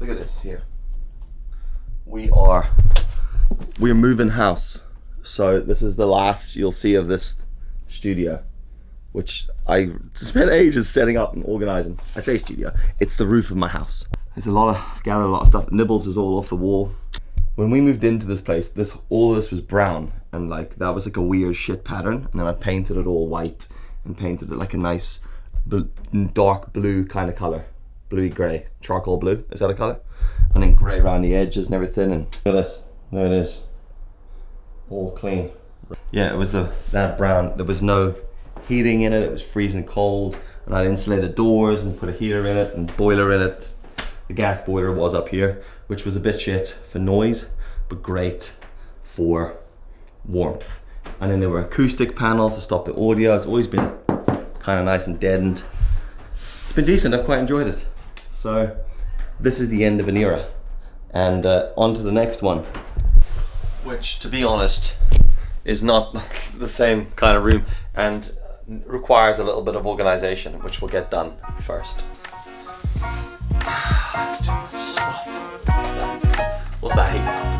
Look at this here. We're moving house. So this is the last you'll see of this studio, which I spent ages setting up and organizing. I say studio, it's the roof of my house. There's gathered a lot of stuff. Nibbles is all off the wall. When we moved into this place, all of this was brown, and like that was like a weird shit pattern. And then I painted it all white and painted it like a nice dark blue kind of color, bluey gray, charcoal blue. Is that a color? And then gray around the edges and everything. And look at this. There it is. All clean. Yeah, it was that brown. There was no heating in it. It was freezing cold. And I insulated doors and put a heater in it and boiler in it. The gas boiler was up here, which was a bit shit for noise, but great for warmth. And then there were acoustic panels to stop the audio. It's always been kind of nice and deadened. It's been decent. I've quite enjoyed it. So this is the end of an era, and on to the next one, which, to be honest, is not the same kind of room and requires a little bit of organization, which we'll get done first. Too much stuff. What's that heat up?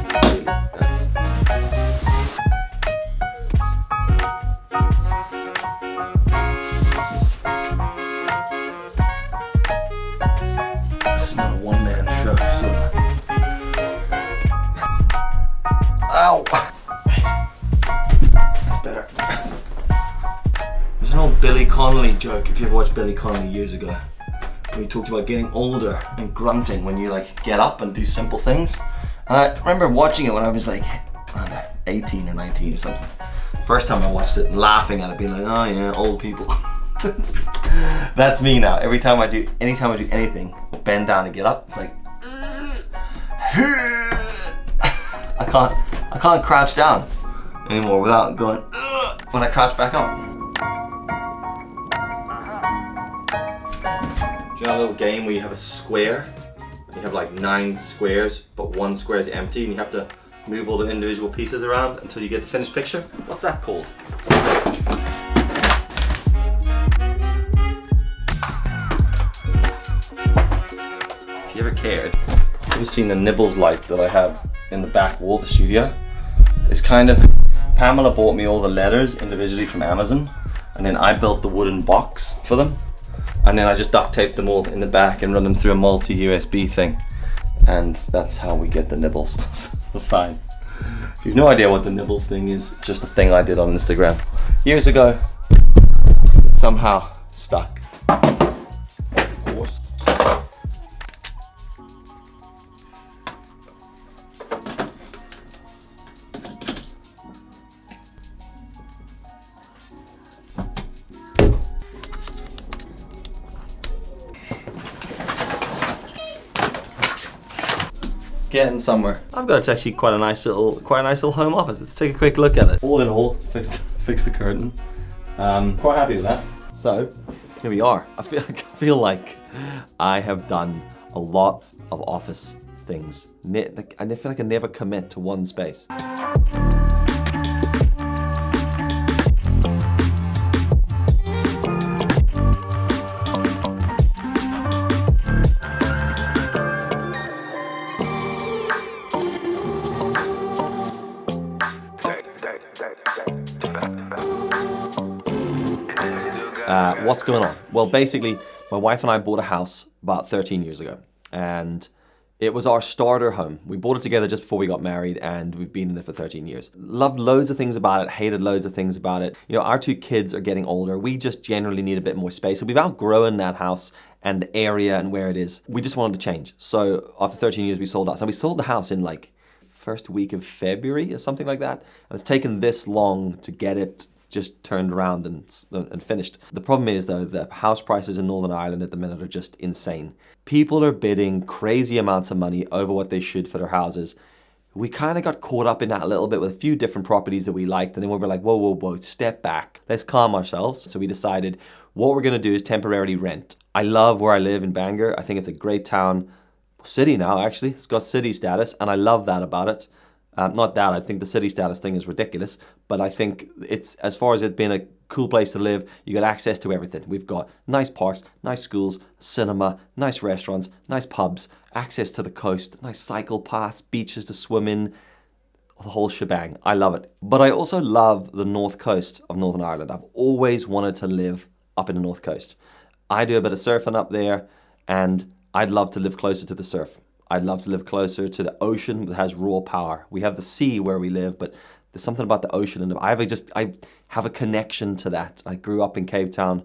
This is not a one-man show, so... Ow! That's better. There's an old Billy Connolly joke, if you ever watched Billy Connolly years ago, when he talked about getting older and grunting when you like get up and do simple things. And I remember watching it when I was like, I don't know, 18 or 19 or something. First time I watched it and laughing at it, being like, oh yeah, old people. That's me now. Anytime I do anything, I'll bend down and get up, it's like, I can't crouch down anymore without going, when I crouch back up. You know a little game where you have a square, and you have like 9 squares, but one square is empty, and you have to move all the individual pieces around until you get the finished picture? What's that called? If you ever cared, you've seen the Nibbles light that I have in the back wall of the studio. It's kind of, Pamela bought me all the letters individually from Amazon, and then I built the wooden box for them. And then I just duct taped them all in the back and run them through a multi-USB thing. And that's how we get the Nibbles sign. If you've no idea what the Nibbles thing is, it's just a thing I did on Instagram years ago. It somehow stuck. Of course. Getting somewhere. I've got, it's actually quite a nice little home office. Let's take a quick look at it. All in all, fixed the curtain. Quite happy with that. So here we are. I feel like I have done a lot of office things. I feel like I never commit to one space. What's going on? Well, basically, my wife and I bought a house about 13 years ago, and it was our starter home. We bought it together just before we got married, and we've been in it for 13 years. Loved loads of things about it, hated loads of things about it. You know, our 2 kids are getting older. We just generally need a bit more space. So we've outgrown that house and the area and where it is. We just wanted to change. So after 13 years, we sold the house. And we sold the house in like first week of February or something like that. And it's taken this long to get it just turned around and finished. The problem is though, the house prices in Northern Ireland at the minute are just insane. People are bidding crazy amounts of money over what they should for their houses. We kind of got caught up in that a little bit with a few different properties that we liked, and then we were like, whoa, step back. Let's calm ourselves. So we decided what we're gonna do is temporarily rent. I love where I live in Bangor. I think it's a great town. City now, actually. It's got city status, and I love that about it. Not that, I think the city status thing is ridiculous, but I think it's, as far as it being a cool place to live. You got access to everything. We've got nice parks, nice schools, cinema, nice restaurants, nice pubs, access to the coast, nice cycle paths, beaches to swim in, the whole shebang. I love it. But I also love the north coast of Northern Ireland. I've always wanted to live up in the north coast. I do a bit of surfing up there, and I'd love to live closer to the surf. I'd love to live closer to the ocean that has raw power. We have the sea where we live, but there's something about the ocean, and I have a connection to that. I grew up in Cape Town,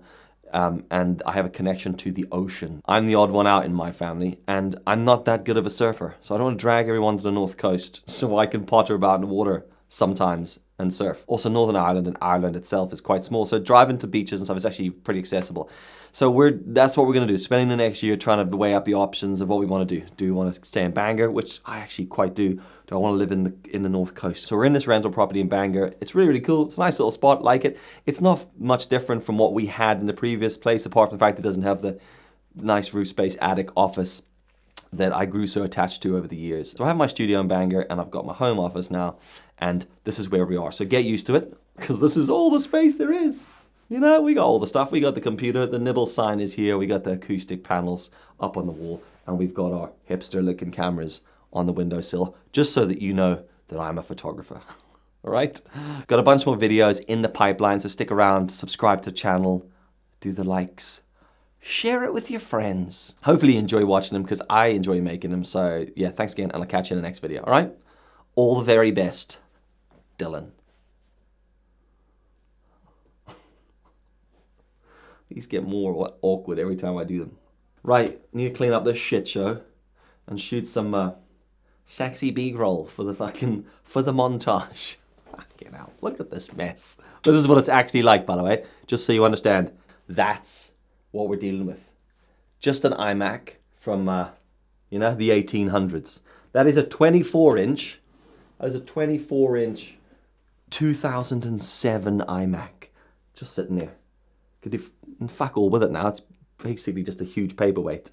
and I have a connection to the ocean. I'm the odd one out in my family, and I'm not that good of a surfer, so I don't want to drag everyone to the north coast so I can potter about in the water sometimes and surf. Also, Northern Ireland and Ireland itself is quite small, so driving to beaches and stuff is actually pretty accessible. So that's what we're going to do, spending the next year trying to weigh up the options of what we want to do. Do we want to stay in Bangor, which I actually quite do? Do I want to live in the north coast? So we're in this rental property in Bangor. It's really, really cool. It's a nice little spot, like it. It's not much different from what we had in the previous place, apart from the fact it doesn't have the nice roof space attic office that I grew so attached to over the years. So I have my studio in Bangor, and I've got my home office now, and this is where we are. So get used to it, because this is all the space there is. You know, we got all the stuff. We got the computer, the Nibble sign is here, we got the acoustic panels up on the wall, and we've got our hipster-looking cameras on the windowsill, just so that you know that I'm a photographer. All right? Got a bunch more videos in the pipeline, so stick around, subscribe to the channel, do the likes, share it with your friends. Hopefully you enjoy watching them, because I enjoy making them. So yeah, thanks again, and I'll catch you in the next video. All right? All the very best, Dylan. These get more awkward every time I do them. Right, need to clean up this shit show and shoot some sexy B-roll for the montage. Fucking hell, look at this mess. This is what it's actually like, by the way, just so you understand. That's what we're dealing with. Just an iMac from, the 1800s. That is a 24-inch. That is a 24-inch 2007 iMac. Just sitting there. Could do fuck all with it now. It's basically just a huge paperweight.